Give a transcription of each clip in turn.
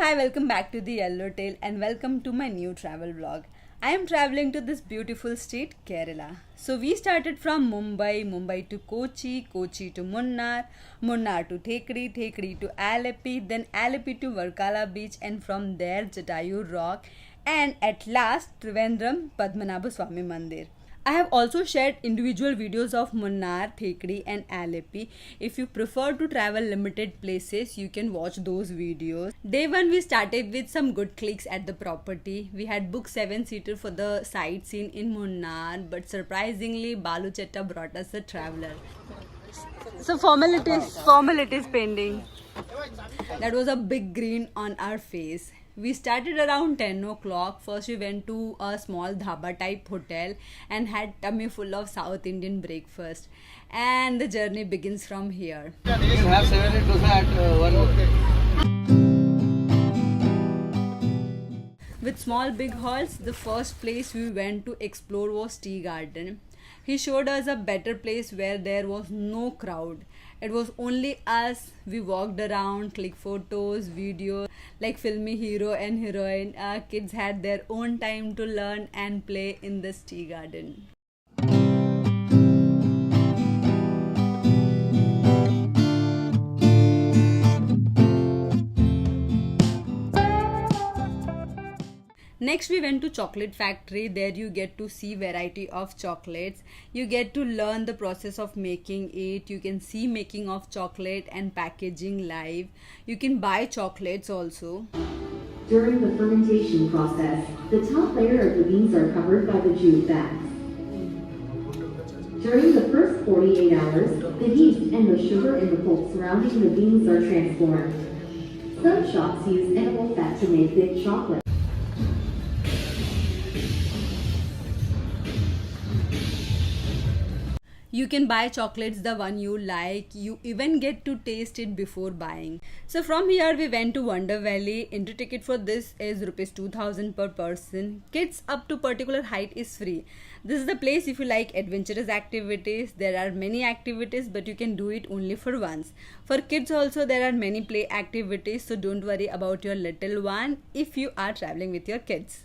hi, welcome back to the Yellowtail and welcome to my new travel vlog. I am traveling to this beautiful state, Kerala. So we started from Mumbai to Kochi, Kochi to Munnar, Munnar to Thekri, Thekri to Alleppey, then Alleppey to Varkala beach, and from there Jatayu rock, and at last Trivandrum Padmanabha Swami Mandir. I have also shared individual videos of Munnar, Thekri and Alleppey. If you prefer to travel limited places, you can watch those videos. Day 1 we started with some good clicks at the property. We had booked 7-seater for the sightseeing in Munnar, but surprisingly Balu Chetta brought us a traveler. So formalities pending. That was a big grin on our face. We started around 10 o'clock. First we went to a small dhaba type hotel and had tummy full of South Indian breakfast. And the journey begins from here. You have 7 dosa at one go. With small big halls, the first place we went to explore was Tea Garden. He showed us a better place where there was no crowd. It was only us. We walked around, clicked photos, videos like filmy hero and heroine. Our kids had their own time to learn and play in this tea garden. Next we went to chocolate factory. There you get to see variety of chocolates. You get to learn the process of making it. You can see making of chocolate and packaging live. You can buy chocolates also. During the fermentation process, the top layer of the beans are covered by the jute bags. During the first 48 hours, the yeast and the sugar in the pulp surrounding the beans are transformed. Some shops use animal fat to make thick chocolate. You can buy chocolates the one you like. You even get to taste it before buying. So from here we went to Wonder Valley. Entry ticket for this is rupees 2000 per person. Kids up to particular height is free. This is the place if you like adventurous activities. There are many activities but you can do it only for once. For kids also there are many play activities, so don't worry about your little one if you are traveling with your kids.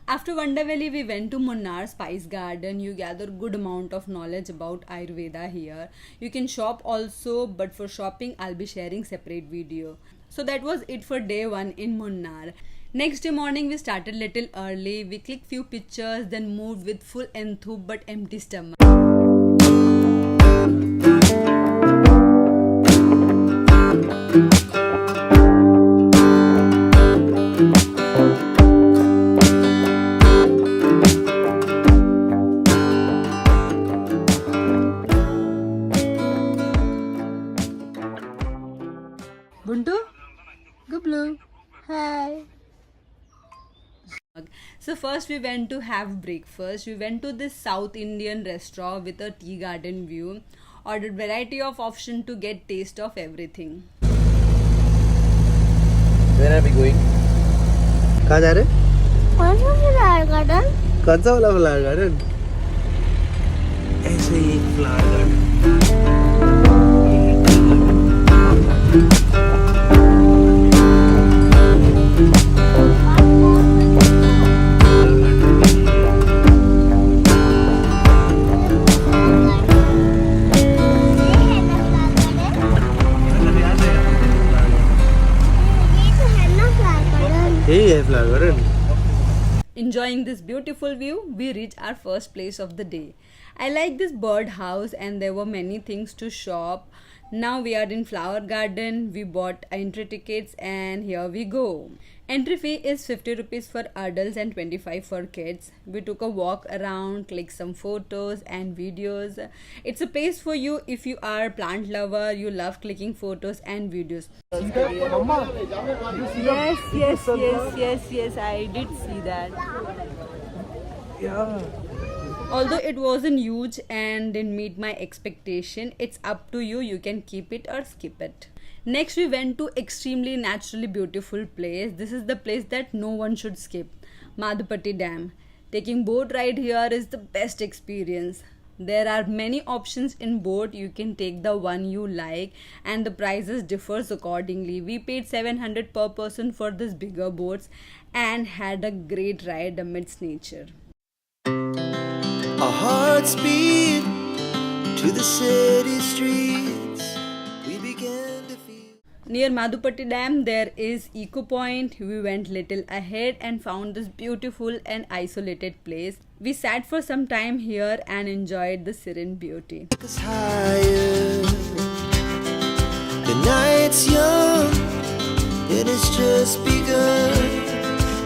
After Wonder Valley, we went to Munnar Spice Garden. You gather good amount of knowledge about Ayurveda here. You can shop also, but for shopping, I'll be sharing separate video. So that was it for day 1 in Munnar. Next day morning, we started little early. We clicked few pictures, then moved with full enthusiasm but empty stomach. Buntu? Gublu? Hi. So first we went to have breakfast. We went to this South Indian restaurant with a tea garden view. Ordered variety of option to get taste of everything. Where are we going? कहाँ जा रहे? कौन सा flower garden? कौन सा वाला flower garden? ऐसे ही एक फ्लावर गार्डन. यही है flower garden. Enjoying this beautiful view, we reached our first place of the day. I like this bird house and there were many things to shop. Now we are in flower garden. We bought entry tickets and here we go. Entry fee is 50 rupees for adults and 25 for kids. We took a walk around, clicked some photos and videos. It's a place for you if you are a plant lover, you love clicking photos and videos. Yes, I did see that. Yeah. Although it wasn't huge and didn't meet my expectation, it's up to you. You can keep it or skip it. Next, we went to extremely naturally beautiful place. This is the place that no one should skip, Madhupatti Dam. Taking boat ride here is the best experience. There are many options in boat. You can take the one you like and the prices differs accordingly. We paid 700 per person for this bigger boats and had a great ride amidst nature. Our hearts beat to the city streets. We began to feel. Near Madhupatti Dam, there is Eco Point. We went little ahead and found this beautiful and isolated place. We sat for some time here and enjoyed the serene beauty. Us higher. The night's young, it has just begun.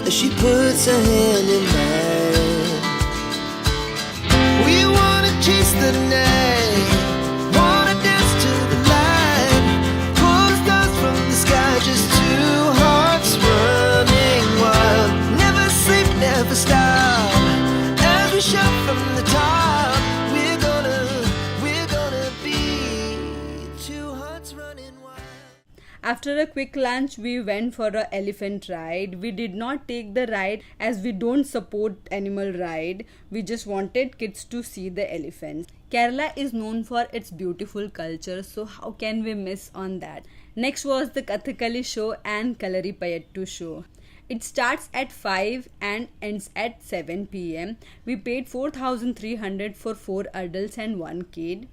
As she puts her hand in mine, we wanna chase the night, wanna dance to the light, pull the stars from the sky, just two hearts running wild. Never sleep, never stop. As we shout from the top, we're gonna be two hearts running wild. After a quick lunch, we went for a elephant ride. We did not take the ride as we don't support animal ride. We just wanted kids to see the elephants. Kerala is known for its beautiful culture, so how can we miss on that? Next was the Kathakali show and Kalaripayattu show. It starts at 5 and ends at 7 pm. We paid 4,300 for 4 adults and 1 kid.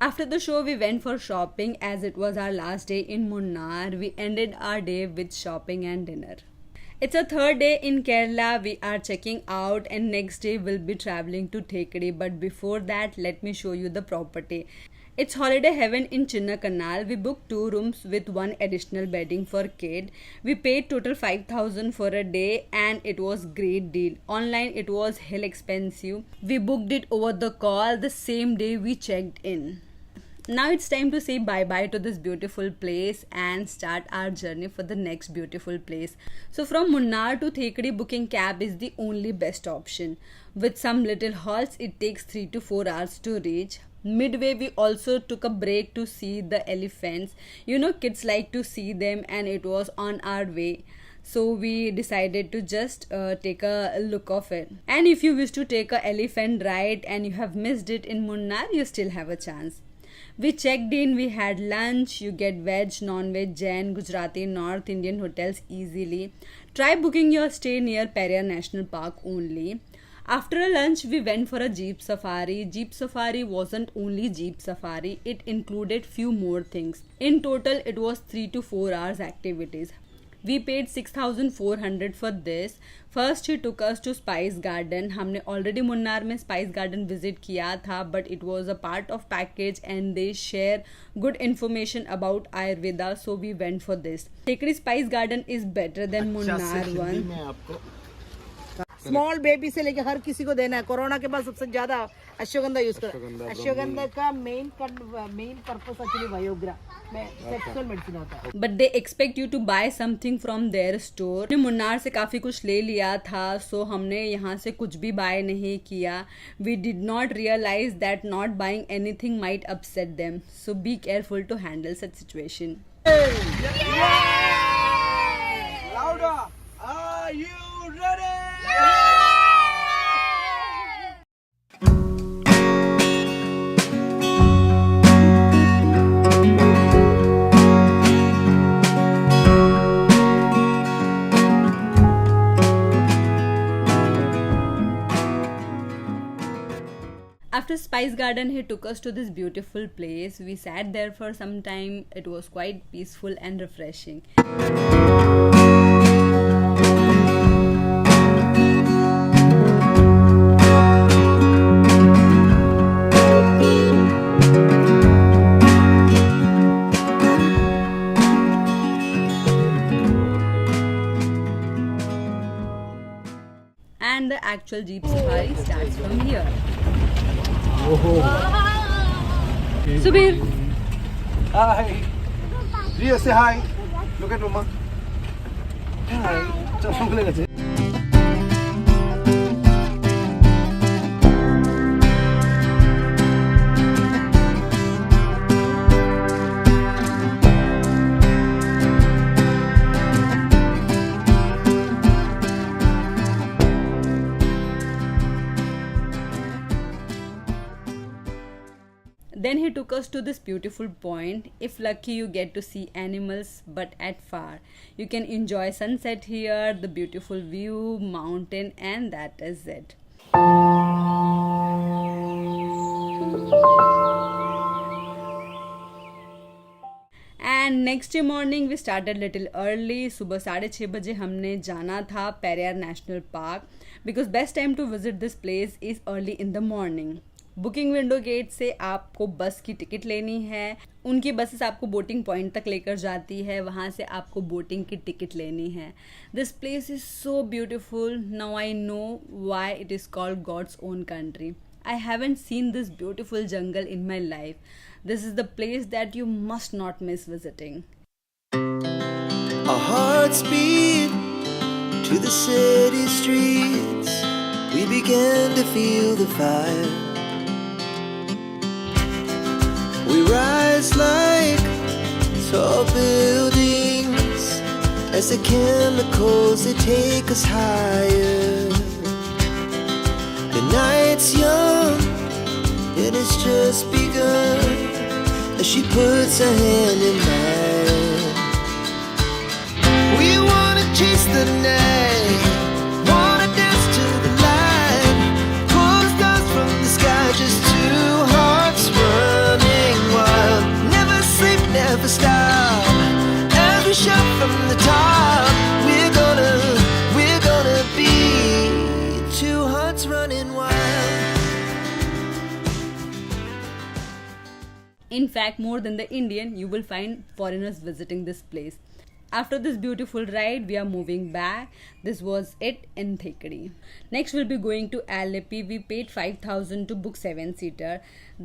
After the show, we went for shopping as it was our last day in Munnar. We ended our day with shopping and dinner. It's a third day in Kerala. We are checking out and next day we'll be traveling to Thekadi. But before that, let me show you the property. It's holiday heaven in Chinnakanal. We booked 2 rooms with 1 additional bedding for kid. We paid total 5,000 for a day and it was great deal. Online it was hell expensive. We booked it over the call the same day we checked in. Now it's time to say bye-bye to this beautiful place and start our journey for the next beautiful place. So from Munnar to Thekadi, booking cab is the only best option. With some little halts, it takes 3 to 4 hours to reach. Midway, we also took a break to see the elephants. You know, kids like to see them and it was on our way. So we decided to just take a look of it. And if you wish to take a elephant ride and you have missed it in Munnar, you still have a chance. We checked in, we had lunch. You get veg, non-veg, Jain, Gujarati, North Indian hotels easily. Try booking your stay near Periyar National Park only. After a lunch, we went for a jeep safari. Jeep safari wasn't only jeep safari, it included few more things. In total, it was 3 to 4 hours activities. We paid 6,400 for this. First he took us to Spice Garden. हमने already Munnar में Spice Garden visit किया था, but it was a part of package and they share good information about Ayurveda, so we went for this. Thekadi Spice Garden is better than Munnar one. Small baby से लेके हर किसी को देना है. Corona के बाद सबसे ज्यादा अश्वगंधा यूज कर. अश्वगंधा का मेन पर्पस एक्चुअली वायोग्रा में सेक्सुअल मेडिसिन होता है. But they expect you to buy something from their store. हमने मुन्नार से काफ़ी कुछ ले लिया था, so हमने यहाँ से कुछ भी buy नहीं किया. We did not realize that not buying anything might upset them. So be careful to handle such situation. Louder! Are you ready? After Spice Garden, he took us to this beautiful place. We sat there for some time. It was quite peaceful and refreshing. And the actual Jeep Safari starts from here. Subir, Hi. Rio, say hi. Look at Mama. Hi. চশমা খুলে গেছে। then he took us to this beautiful point. If lucky, you get to see animals, but at far. You can enjoy sunset here, the beautiful view, mountain, and that is it. And next day morning we started little early. सुबह 6:30 बजे हमने जाना था Periyar national park because best time to visit this place is early in the morning. Booking window gate से आपको बस की ticket लेनी है. उनकी बसेस आपको बोटिंग पॉइंट तक लेकर जाती है. वहाँ से आपको बोटिंग की टिकट लेनी है. This place is so beautiful. Now I know why it is called God's own country. I haven't seen this beautiful jungle in my life. This is the place that you must not miss visiting. Our hearts beat to the city streets. We began to feel the fire. We rise like tall buildings as the chemicals they take us higher. The night's young, it has just begun as she puts her hand in mine. We wanna chase the night, wanna dance to the light, pull the stars from the sky, just two hearts running wild. Never sleep, never stop, as we shout from the top. We're gonna be two hearts running wild. In fact, more than the Indian, you will find foreigners visiting this place. After this beautiful ride, we are moving back. This was it in Thekri. Next, we'll be going to Alleppey. We paid 5,000 to book 7-seater.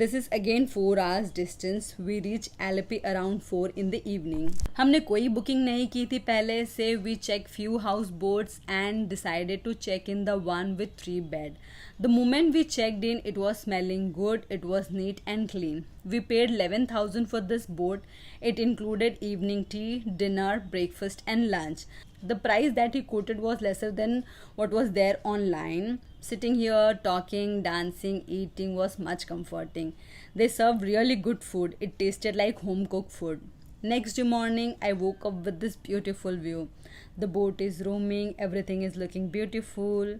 This is again 4 hours distance. We reach Alleppey around 4 in the evening. हमने कोई booking नहीं की थी पहले से. We checked few house boats and decided to check in the one with 3 bed. The moment we checked in, it was smelling good. It was neat and clean. We paid 11,000 for this boat. It included evening tea, dinner, breakfast and lunch. The price that he quoted was lesser than what was there online. Sitting here, talking, dancing, eating was much comforting. They served really good food. It tasted like home cooked food. Next morning, I woke up with this beautiful view. The boat is roaming. Everything is looking beautiful.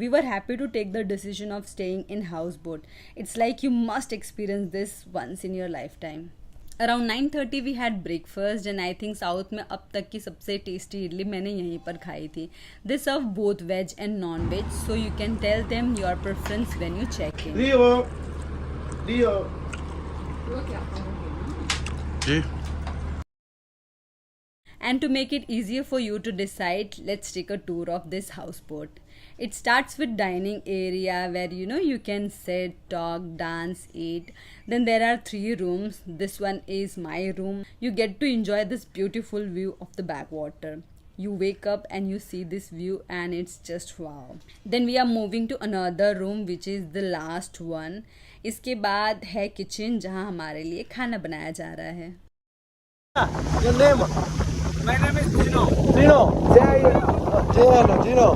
We were happy to take the decision of staying in houseboat. It's like you must experience this once in your lifetime. Around 9:30 we had breakfast and I think South में अब तक की सबसे tasty idli मैंने यहीं पर खाई थी. They serve both veg and non-veg, so you can tell them your preference when you check in. Rio. Ji. And to make it easier for you to decide, let's take a tour of this houseboat. It starts with dining area where you can sit, talk, dance, eat. Then there are 3 rooms. This one is my room. You get to enjoy this beautiful view of the backwater. You wake up and you see this view and it's just wow. Then we are moving to another room which is the last one. इसके बाद है kitchen जहाँ हमारे लिए खाना बनाया जा रहा है. Your name? My name is Gino. Gino. Say hello, Gino.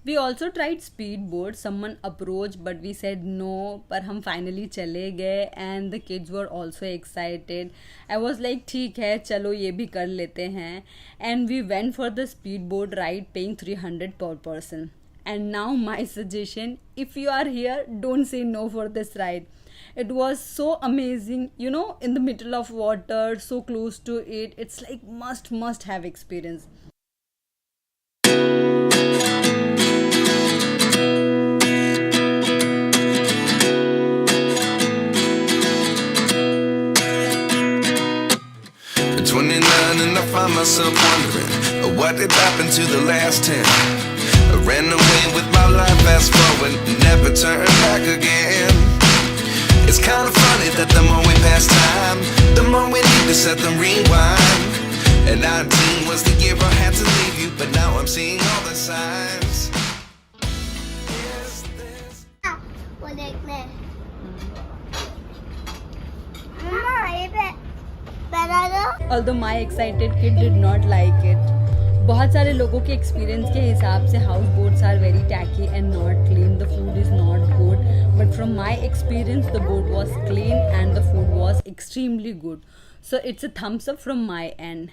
We also tried speedboat. Someone approached but we said no. पर हम finally चले गए and the kids were also excited. I was like ठीक है चलो ये भी कर लेते हैं. And we went for the speedboat ride paying 300 per person. And now my suggestion, if you are here, don't say no for this ride. It was so amazing, you know, in the middle of water, so close to it. It's like must have experience. At 29 and I find myself wondering what did happen to the last 10. I ran away with my life, fast forward, never turn back again. It's kind of funny that the more we pass time, the more we need to set the rewind. And 19 was the year I had to leave you, but now I'm seeing all the signs. Is this वो देखने मम्मा ये पे बना दो Although my excited kid did not like it. बहुत सारे लोगों के एक्सपीरियंस के हिसाब से houseboats are very tacky and not clean. The food is not good, but from my experience the boat was clean and the food was extremely good. So it's a thumbs up from my end.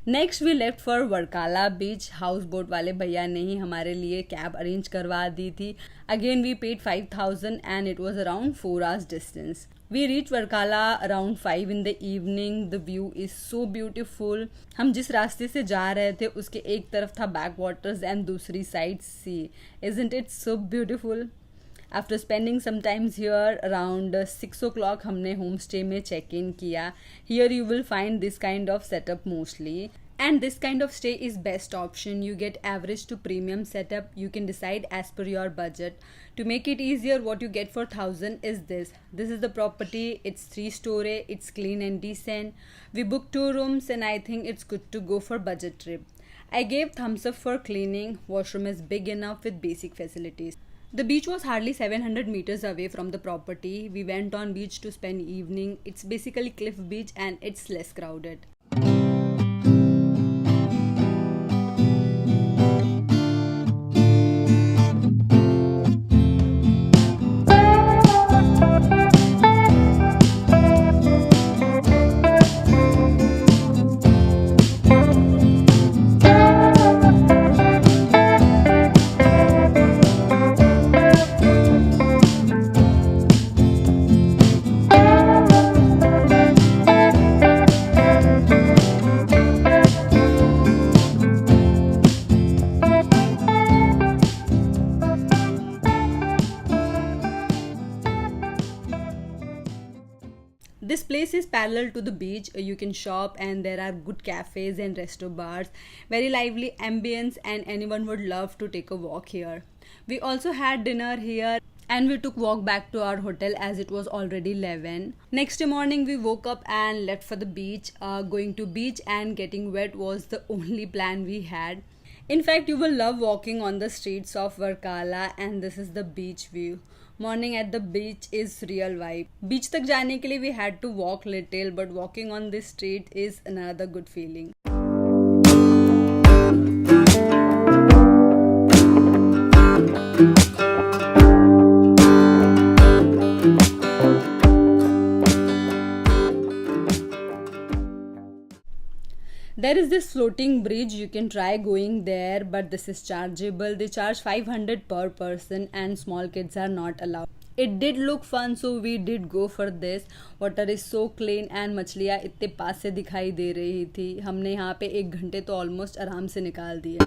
Next we left for Varkala beach. Houseboat वाले भैया ने ही हमारे लिए cab arrange करवा दी थी. Again we paid 5,000 and it was around 4 hours distance. We reached Varkala around 5 in the evening. The view is so beautiful. हम जिस रास्ते से जा रहे थे उसके एक तरफ था बैक वाटर्स एंड दूसरी side sea. Isn't it so beautiful? After spending some time here around 6 o'clock हमने होम स्टे में चेक इन किया. Here you will find this kind of setup mostly. And this kind of stay is best option. You get average to premium setup. You can decide as per your budget. To make it easier, what you get for 1,000 is this. This is the property. It's 3-story. It's clean and decent. We booked 2 rooms and I think it's good to go for budget trip. I gave thumbs up for cleaning. Washroom is big enough with basic facilities. The beach was hardly 700 meters away from the property. We went on beach to spend evening. It's basically cliff beach and it's less crowded. This place is parallel to the beach. You can shop and there are good cafes and resto bars. Very lively ambience and anyone would love to take a walk here. We also had dinner here and we took walk back to our hotel as it was already 11. Next morning we woke up and left for the beach. Going to beach and getting wet was the only plan we had. In fact, you will love walking on the streets of Varkala and this is the beach view. Morning at the beach is real vibe. Beach तक जाने के लिए we had to walk little, but walking on this street is another good feeling. There is this floating bridge. You can try going there, but this is chargeable. They charge 500 per person and small kids are not allowed. It did look fun, so we did go for this. Water is so clean and मछलियाँ इतने पास से दिखाई दे रही थी. हमने यहाँ पे 1 घंटे तो ऑलमोस्ट आराम से निकाल दिए.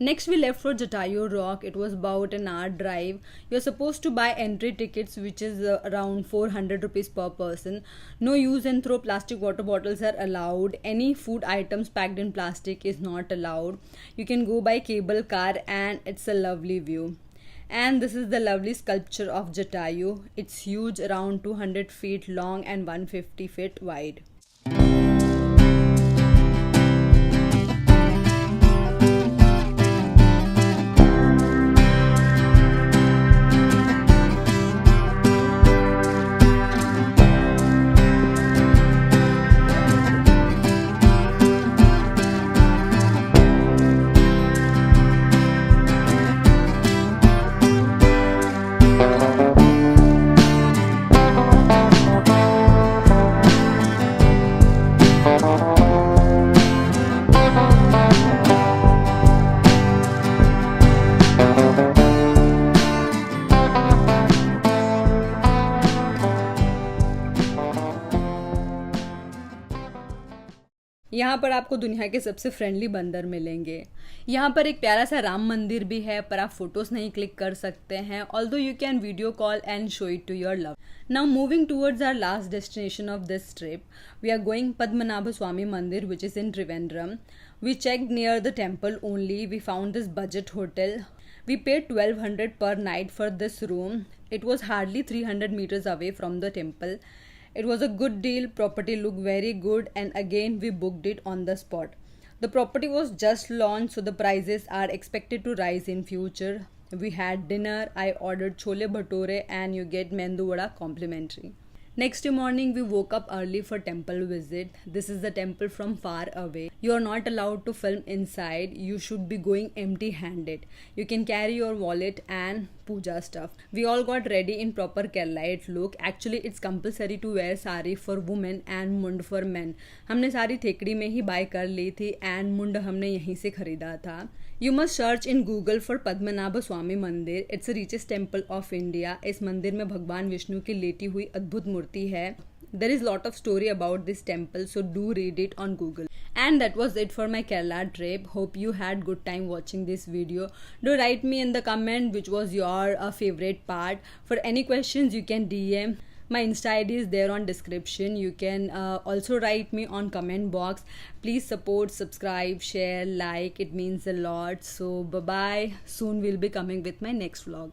Next, we left for Jatayu Rock. It was about an hour drive. You're supposed to buy entry tickets, which is around 400 rupees per person. No use and throw plastic water bottles are allowed. Any food items packed in plastic is not allowed. You can go by cable car, and it's a lovely view. And this is the lovely sculpture of Jatayu. It's huge, around 200 feet long and 150 feet wide. यहाँ पर आपको दुनिया के सबसे friendly बंदर मिलेंगे। यहाँ पर एक प्यारा सा राम मंदिर भी है, पर आप फोटोज नहीं क्लिक कर सकते हैं, although you can video call and show it to your love. Now moving towards our last destination of this trip, we are going Padmanabha Swamy Mandir which is in Trivandrum. We checked near the temple only. We found this budget hotel. We paid 1200 per night for this room. It was hardly 300 meters away from the temple. It was a good deal. Property looked very good, and again we booked it on the spot. The property was just launched, so the prices are expected to rise in future. We had dinner. I ordered chole bhature and you get mendu vada complimentary. Next morning we woke up early for temple visit. This is the temple from far away. You are not allowed to film inside. You should be going empty handed. You can carry your wallet and puja stuff. We all got ready in proper Keralite look. Actually it's compulsory to wear sari for women and mund for men. हमने सारी थेकड़ी में ही bye कर ली थी and मुंड हमने यहीं से खरीदा था. You must search in Google for Padmanabha Swamy मंदिर. It's the richest temple of India. इस मंदिर में भगवान विष्णु की लेटी हुई अद्भुत मूर्ति है. There is lot of story about this temple, so do read it on Google. And that was it for my Kerala trip. Hope you had good time watching this video. Do write me in the comment which was your favorite part. For any questions you can DM. My Insta ID is there on description. You can also write me on comment box. Please support, subscribe, share, like. It means a lot. So bye bye. Soon we'll be coming with my next vlog.